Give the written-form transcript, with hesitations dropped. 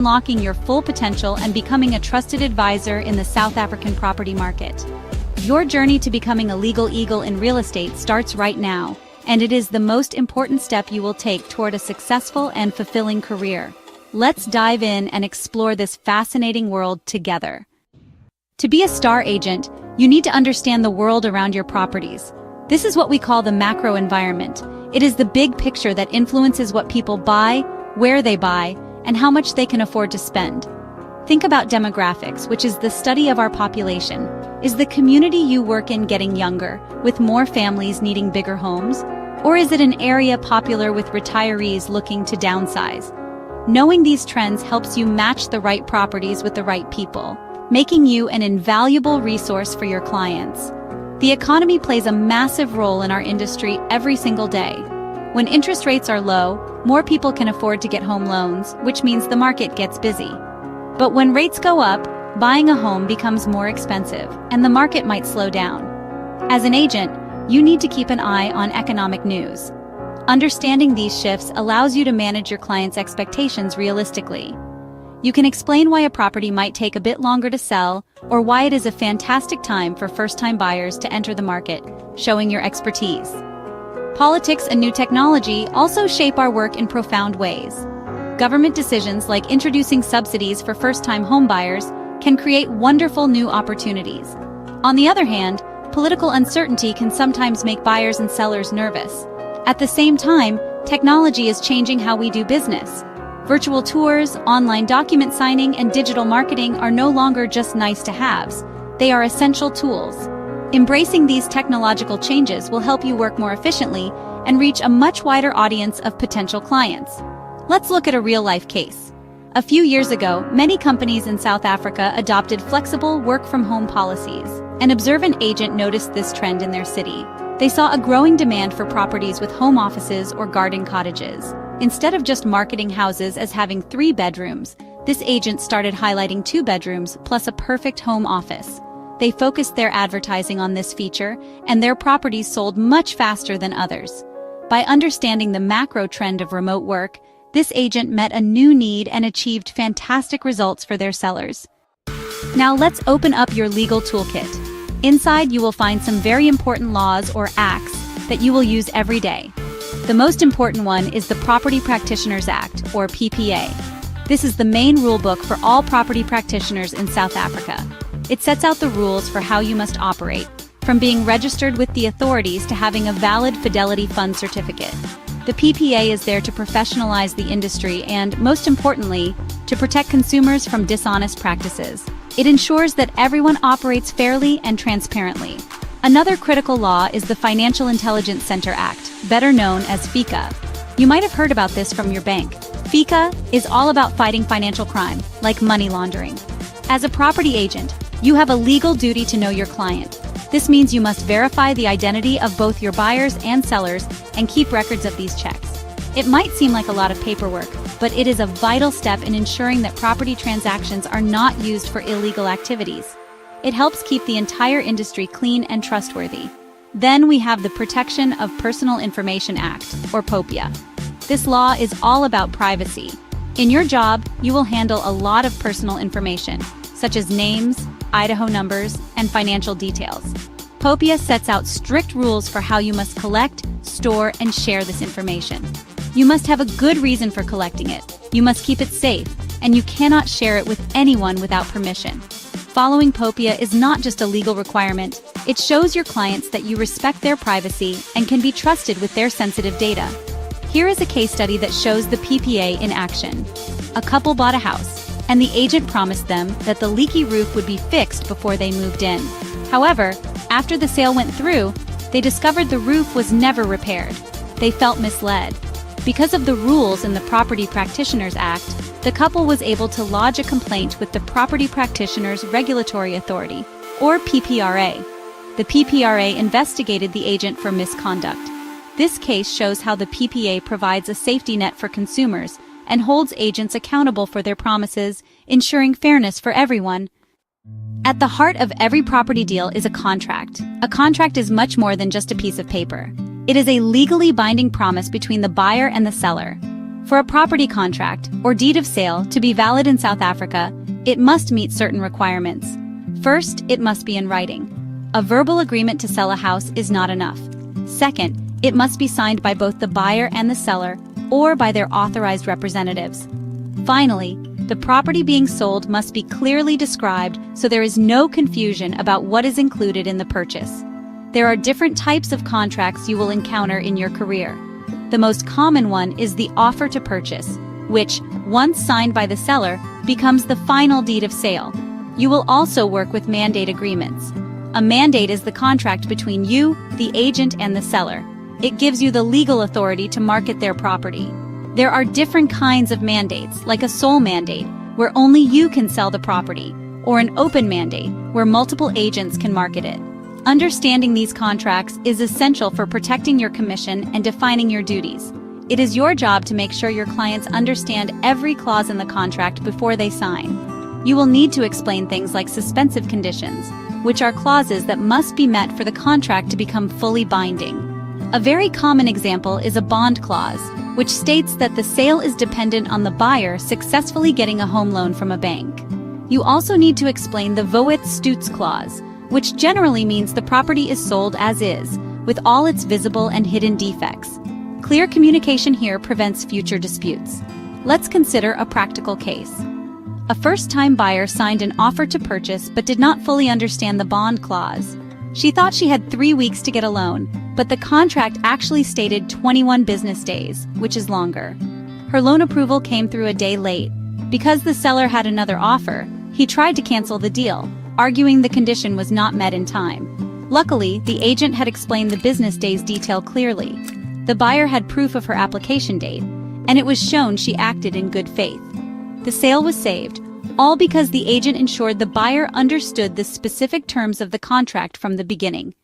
unlocking your full potential and becoming a trusted advisor in the South African property market. Your journey to becoming a legal eagle in real estate starts right now, and it is the most important step you will take toward a successful and fulfilling career. Let's dive in and explore this fascinating world together. To be a star agent, you need to understand the world around your properties. This is what we call the macro environment. It is the big picture that influences what people buy, where they buy, and how much they can afford to spend. Think about demographics, which is the study of our population. Is the community you work in getting younger, with more families needing bigger homes? Or is it an area popular with retirees looking to downsize? Knowing these trends helps you match the right properties with the right people, making you an invaluable resource for your clients. The economy plays a massive role in our industry every single day. When interest rates are low, more people can afford to get home loans, which means the market gets busy. But when rates go up, buying a home becomes more expensive, and the market might slow down. As an agent, you need to keep an eye on economic news. Understanding these shifts allows you to manage your clients' expectations realistically. You can explain why a property might take a bit longer to sell, or why it is a fantastic time for first-time buyers to enter the market, showing your expertise. Politics and new technology also shape our work in profound ways. Government decisions like introducing subsidies for first-time homebuyers can create wonderful new opportunities. On the other hand, political uncertainty can sometimes make buyers and sellers nervous. At the same time, technology is changing how we do business. Virtual tours, online document signing, and digital marketing are no longer just nice-to-haves. They are essential tools. Embracing these technological changes will help you work more efficiently and reach a much wider audience of potential clients. Let's look at a real-life case. A few years ago, many companies in South Africa adopted flexible work-from-home policies. An observant agent noticed this trend in their city. They saw a growing demand for properties with home offices or garden cottages. Instead of just marketing houses as having 3 bedrooms, this agent started highlighting 2 bedrooms plus a perfect home office. They focused their advertising on this feature, and their properties sold much faster than others. By understanding the macro trend of remote work, this agent met a new need and achieved fantastic results for their sellers. Now let's open up your legal toolkit. Inside you will find some very important laws or acts that you will use every day. The most important one is the Property Practitioners Act, or PPA. This is the main rule book for all property practitioners in South Africa. It sets out the rules for how you must operate, from being registered with the authorities to having a valid Fidelity Fund certificate. The PPA is there to professionalize the industry and, most importantly, to protect consumers from dishonest practices. It ensures that everyone operates fairly and transparently. Another critical law is the Financial Intelligence Center Act, better known as FICA. You might have heard about this from your bank. FICA is all about fighting financial crime, like money laundering. As a property agent, you have a legal duty to know your client. This means you must verify the identity of both your buyers and sellers and keep records of these checks. It might seem like a lot of paperwork, but it is a vital step in ensuring that property transactions are not used for illegal activities. It helps keep the entire industry clean and trustworthy. Then we have the Protection of Personal Information Act, or POPIA. This law is all about privacy. In your job, you will handle a lot of personal information, such as names, Idaho numbers, and financial details. POPIA sets out strict rules for how you must collect, store, and share this information. You must have a good reason for collecting it. You must keep it safe, and you cannot share it with anyone without permission. Following POPIA is not just a legal requirement, it shows your clients that you respect their privacy and can be trusted with their sensitive data. Here is a case study that shows the PPA in action. A couple bought a house, and the agent promised them that the leaky roof would be fixed before they moved in. However, after the sale went through, they discovered the roof was never repaired. They felt misled. Because of the rules in the Property Practitioners Act, the couple was able to lodge a complaint with the Property Practitioners Regulatory Authority, or PPRA. The PPRA investigated the agent for misconduct. This case shows how the PPA provides a safety net for consumers and holds agents accountable for their promises, ensuring fairness for everyone. At the heart of every property deal is a contract. A contract is much more than just a piece of paper. It is a legally binding promise between the buyer and the seller. For a property contract, or deed of sale, to be valid in South Africa, it must meet certain requirements. First, it must be in writing. A verbal agreement to sell a house is not enough. Second, it must be signed by both the buyer and the seller, or by their authorized representatives. Finally, the property being sold must be clearly described so there is no confusion about what is included in the purchase. There are different types of contracts you will encounter in your career. The most common one is the offer to purchase, which, once signed by the seller, becomes the final deed of sale. You will also work with mandate agreements. A mandate is the contract between you, the agent, and the seller. It gives you the legal authority to market their property. There are different kinds of mandates, like a sole mandate, where only you can sell the property, or an open mandate, where multiple agents can market it. Understanding these contracts is essential for protecting your commission and defining your duties. It is your job to make sure your clients understand every clause in the contract before they sign. You will need to explain things like suspensive conditions, which are clauses that must be met for the contract to become fully binding. A very common example is a bond clause, which states that the sale is dependent on the buyer successfully getting a home loan from a bank. You also need to explain the Voet-Stutz clause, which generally means the property is sold as is, with all its visible and hidden defects. Clear communication here prevents future disputes. Let's consider a practical case. A first-time buyer signed an offer to purchase but did not fully understand the bond clause. She thought she had 3 weeks to get a loan, but the contract actually stated 21 business days, which is longer. Her loan approval came through a day late. Because the seller had another offer, he tried to cancel the deal, arguing the condition was not met in time. Luckily, the agent had explained the business day's detail clearly. The buyer had proof of her application date, and it was shown she acted in good faith. The sale was saved, all because the agent ensured the buyer understood the specific terms of the contract from the beginning.